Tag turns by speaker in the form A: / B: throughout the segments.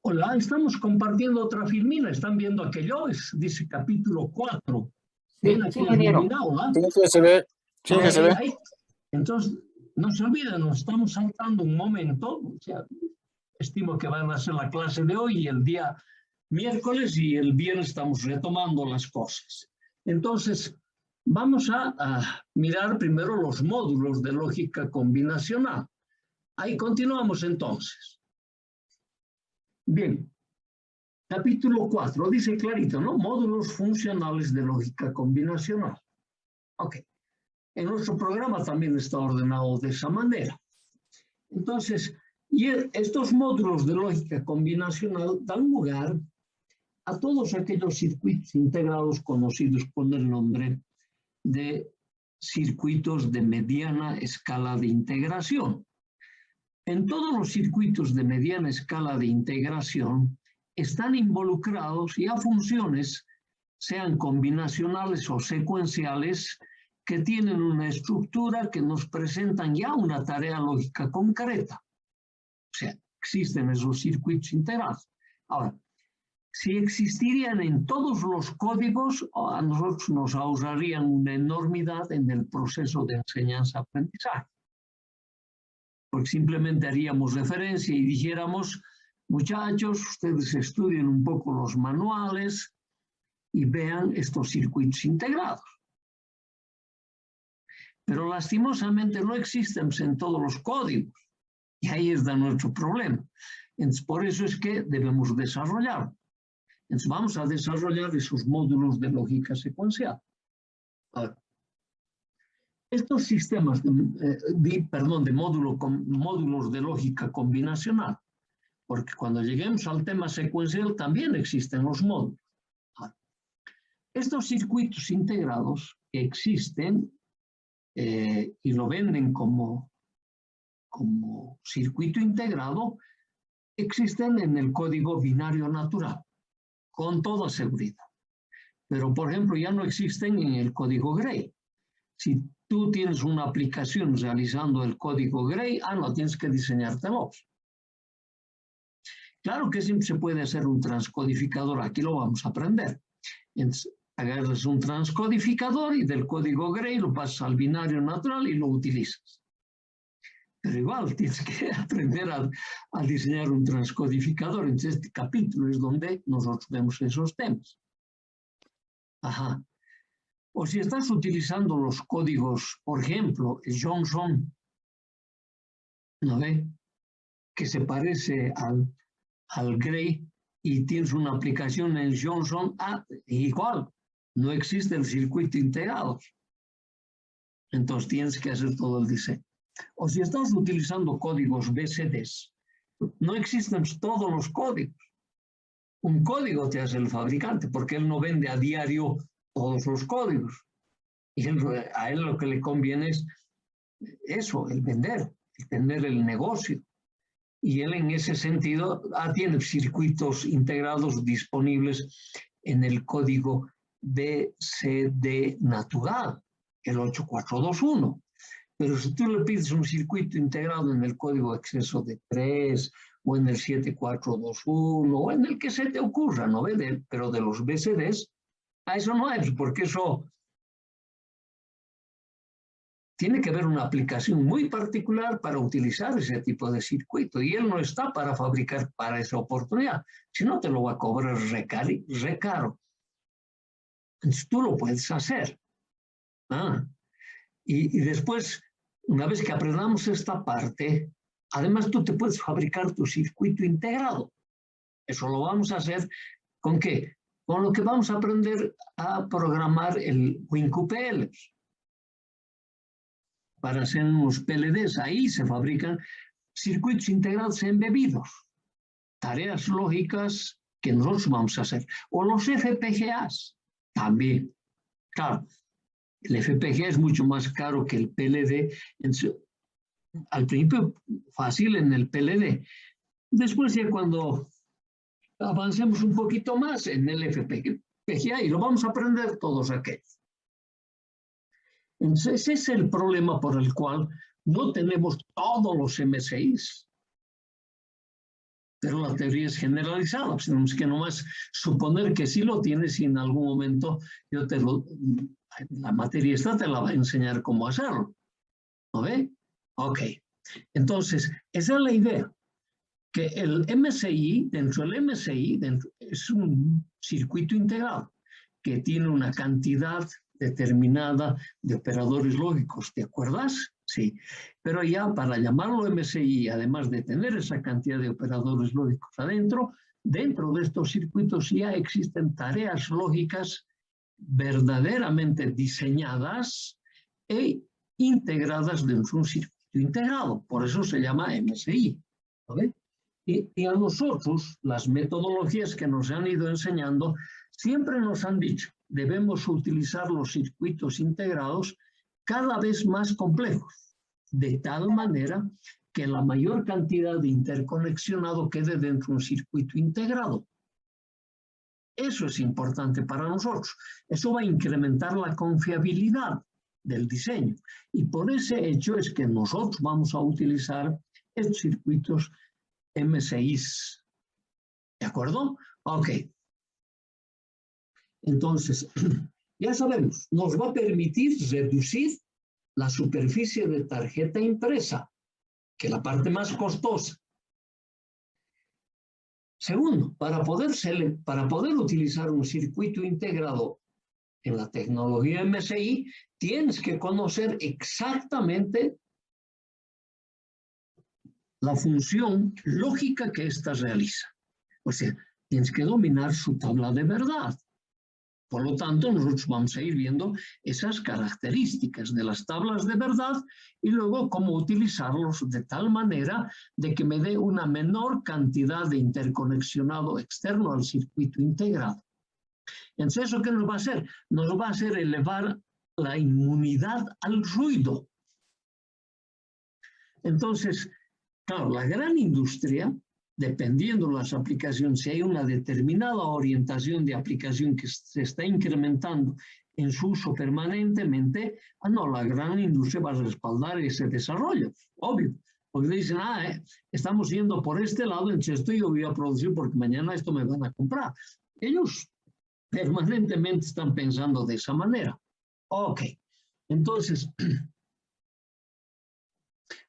A: Hola, estamos compartiendo otra filmina. ¿Están viendo aquello? Dice capítulo 4. ¿Ven aquí la filmina? Hola.
B: Sí, que se ve. Sí, que se ve.
A: Ahí. Entonces, no se olviden, nos estamos saltando un momento. O sea, estimo que van a ser la clase de hoy y el día miércoles y el viernes estamos retomando las cosas. Entonces, vamos a mirar primero los módulos de lógica combinacional. Ahí continuamos entonces. Bien, capítulo 4, dice clarito, ¿no? Módulos funcionales de lógica combinacional. Ok. En nuestro programa también está ordenado de esa manera. Entonces, y estos módulos de lógica combinacional dan lugar a todos aquellos circuitos integrados conocidos con el nombre de circuitos de mediana escala de integración. En todos los circuitos de mediana escala de integración están involucrados ya funciones, sean combinacionales o secuenciales, que tienen una estructura que nos presentan ya una tarea lógica concreta. O sea, existen esos circuitos integrados. Ahora, si existirían en todos los códigos, a nosotros nos ahorrarían una enormidad en el proceso de enseñanza-aprendizaje. Porque simplemente haríamos referencia y dijéramos, muchachos, ustedes estudien un poco los manuales y vean estos circuitos integrados. Pero lastimosamente no existen en todos los códigos. Y ahí está nuestro problema. Entonces, por eso es que debemos desarrollar. Entonces, vamos a desarrollar esos módulos de lógica secuencial. Ahora, estos sistemas de módulos de lógica combinacional, porque cuando lleguemos al tema secuencial también existen los módulos. Ahora, estos circuitos integrados que existen y lo venden como circuito integrado, existen en el código binario natural, con toda seguridad. Pero, por ejemplo, ya no existen en el código Gray. Si tú tienes una aplicación realizando el código Gray, no tienes que diseñártelos. Claro que siempre se puede hacer un transcodificador, aquí lo vamos a aprender. Entonces, agarras un transcodificador y del código Gray lo pasas al binario natural y lo utilizas. Pero igual tienes que aprender a diseñar un transcodificador. Entonces, este capítulo es donde nosotros vemos esos temas. Ajá. O si estás utilizando los códigos, por ejemplo, el Johnson, ¿no ve? Que se parece al Gray y tienes una aplicación en Johnson, igual, no existe el circuito integrado. Entonces tienes que hacer todo el diseño. O si estás utilizando códigos BCDs, no existen todos los códigos. Un código te hace el fabricante, porque él no vende a diario todos los códigos. Y a él lo que le conviene es eso, el vender el negocio. Y él en ese sentido tiene circuitos integrados disponibles en el código BCD natural, el 8421. Pero si tú le pides un circuito integrado en el código exceso de 3 o en el 7421 o en el que se te ocurra, ¿no? Pero de los BCDs, a eso no hay, porque eso tiene que haber una aplicación muy particular para utilizar ese tipo de circuito y él no está para fabricar para esa oportunidad, si no te lo va a cobrar re caro. Entonces tú lo puedes hacer. Y después, una vez que aprendamos esta parte, además tú te puedes fabricar tu circuito integrado. Eso lo vamos a hacer ¿con qué? Con lo que vamos a aprender a programar el WinQPL. Para hacer unos PLDs, ahí se fabrican circuitos integrados embebidos, tareas lógicas que nosotros vamos a hacer. O los FPGAs, también. Claro, el FPGA es mucho más caro que el PLD. Entonces, al principio, fácil en el PLD. Después ya cuando avancemos un poquito más en el FPGA, y lo vamos a aprender todos aquellos. Entonces, ese es el problema por el cual no tenemos todos los MSIs. pero la teoría es generalizada. Pues tenemos que nomás suponer que sí lo tienes y en algún momento la materia esta te la va a enseñar cómo hacerlo. ¿No ve? Ok. Entonces, esa es la idea. Que el MSI, dentro del MSI, es un circuito integrado que tiene una cantidad determinada de operadores lógicos, ¿te acuerdas? Sí, pero ya para llamarlo MSI, además de tener esa cantidad de operadores lógicos adentro, dentro de estos circuitos ya existen tareas lógicas verdaderamente diseñadas e integradas dentro de un circuito integrado. Por eso se llama MSI. ¿Vale? Y a nosotros, las metodologías que nos han ido enseñando, siempre nos han dicho, debemos utilizar los circuitos integrados cada vez más complejos, de tal manera que la mayor cantidad de interconexionado quede dentro de un circuito integrado. Eso es importante para nosotros. Eso va a incrementar la confiabilidad del diseño. Y por ese hecho es que nosotros vamos a utilizar estos circuitos M6. ¿De acuerdo? Ok. Entonces, ya sabemos, nos va a permitir reducir la superficie de tarjeta impresa, que es la parte más costosa. Segundo, para poder utilizar un circuito integrado en la tecnología MSI, tienes que conocer exactamente la función lógica que ésta realiza. O sea, tienes que dominar su tabla de verdad. Por lo tanto, nosotros vamos a ir viendo esas características de las tablas de verdad y luego cómo utilizarlos de tal manera de que me dé una menor cantidad de interconexionado externo al circuito integrado. Entonces, ¿eso qué nos va a hacer? Nos va a hacer elevar la inmunidad al ruido. Entonces, claro, la gran industria, dependiendo de las aplicaciones, si hay una determinada orientación de aplicación que se está incrementando en su uso permanentemente, no, la gran industria va a respaldar ese desarrollo, obvio. Porque dicen, estamos yendo por este lado, entonces esto yo voy a producir porque mañana esto me van a comprar. Ellos permanentemente están pensando de esa manera. Ok, entonces,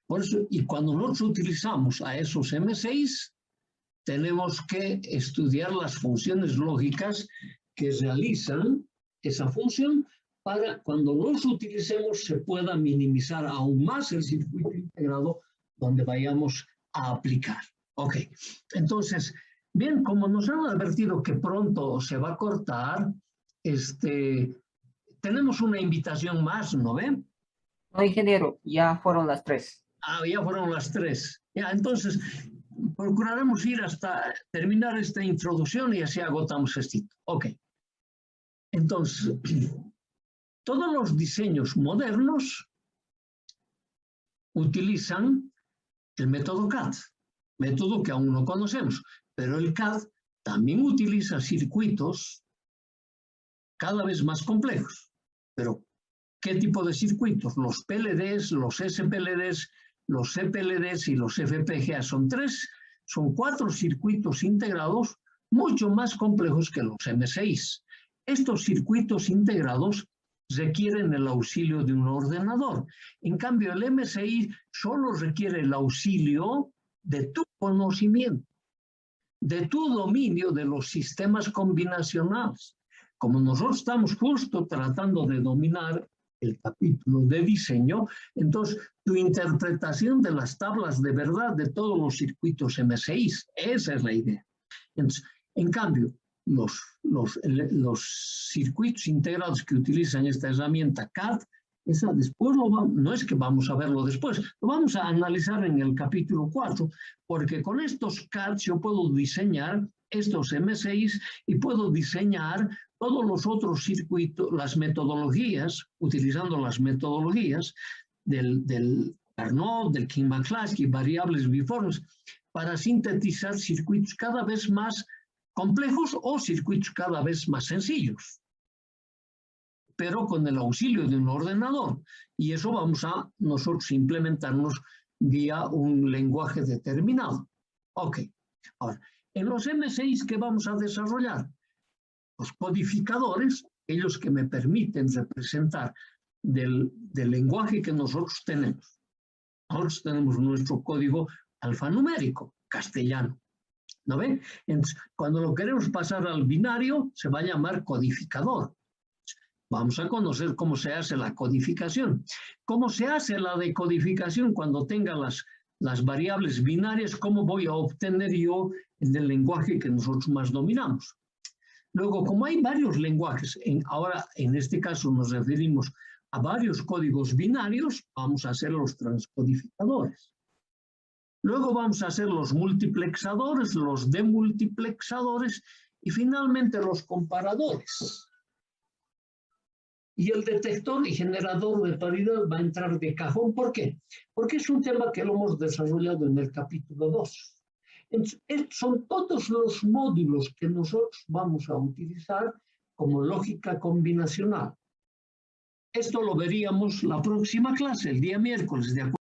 A: por eso, y cuando nosotros utilizamos a esos M6, tenemos que estudiar las funciones lógicas que realizan esa función para cuando los utilicemos se pueda minimizar aún más el circuito integrado donde vayamos a aplicar. Ok, entonces, bien, como nos han advertido que pronto se va a cortar, tenemos una invitación más, ¿no ven?
C: No, ingeniero, ya fueron las 3.
A: Ya fueron las 3. Ya, entonces, procuraremos ir hasta terminar esta introducción y así agotamos esto. Ok. Entonces, todos los diseños modernos utilizan el método CAD, método que aún no conocemos, pero el CAD también utiliza circuitos cada vez más complejos. Pero, ¿qué tipo de circuitos? Los PLDs, los SPLDs, los CPLDs y los FPGA son 4 circuitos integrados mucho más complejos que los M6. Estos circuitos integrados requieren el auxilio de un ordenador. En cambio, el M6 solo requiere el auxilio de tu conocimiento, de tu dominio de los sistemas combinacionales. Como nosotros estamos justo tratando de dominar el capítulo de diseño, entonces tu interpretación de las tablas de verdad de todos los circuitos M6, esa es la idea. Entonces, en cambio, los circuitos integrados que utilizan esta herramienta CAD, esa después no es que vamos a verlo después, lo vamos a analizar en el capítulo 4, porque con estos CAD yo puedo diseñar estos M6 y puedo diseñar todos los otros circuitos, las metodologías, utilizando las metodologías del Carnot, del King-McCluskey, variables biformes, para sintetizar circuitos cada vez más complejos o circuitos cada vez más sencillos, pero con el auxilio de un ordenador. Y eso vamos a nosotros implementarnos vía un lenguaje determinado. Ok, Ahora, en los M6 que vamos a desarrollar, los codificadores, aquellos que me permiten representar del lenguaje que nosotros tenemos. Nosotros tenemos nuestro código alfanumérico, castellano. ¿No ven? Entonces, cuando lo queremos pasar al binario, se va a llamar codificador. Vamos a conocer cómo se hace la codificación. ¿Cómo se hace la decodificación cuando tenga las variables binarias? ¿Cómo voy a obtener yo el lenguaje que nosotros más dominamos? Luego, como hay varios lenguajes, ahora en este caso nos referimos a varios códigos binarios, vamos a hacer los transcodificadores. Luego vamos a hacer los multiplexadores, los demultiplexadores y finalmente los comparadores. Y el detector y generador de paridad va a entrar de cajón. ¿Por qué? Porque es un tema que lo hemos desarrollado en el capítulo 2. Entonces, son todos los módulos que nosotros vamos a utilizar como lógica combinacional. Esto lo veríamos la próxima clase, el día miércoles, de acuerdo.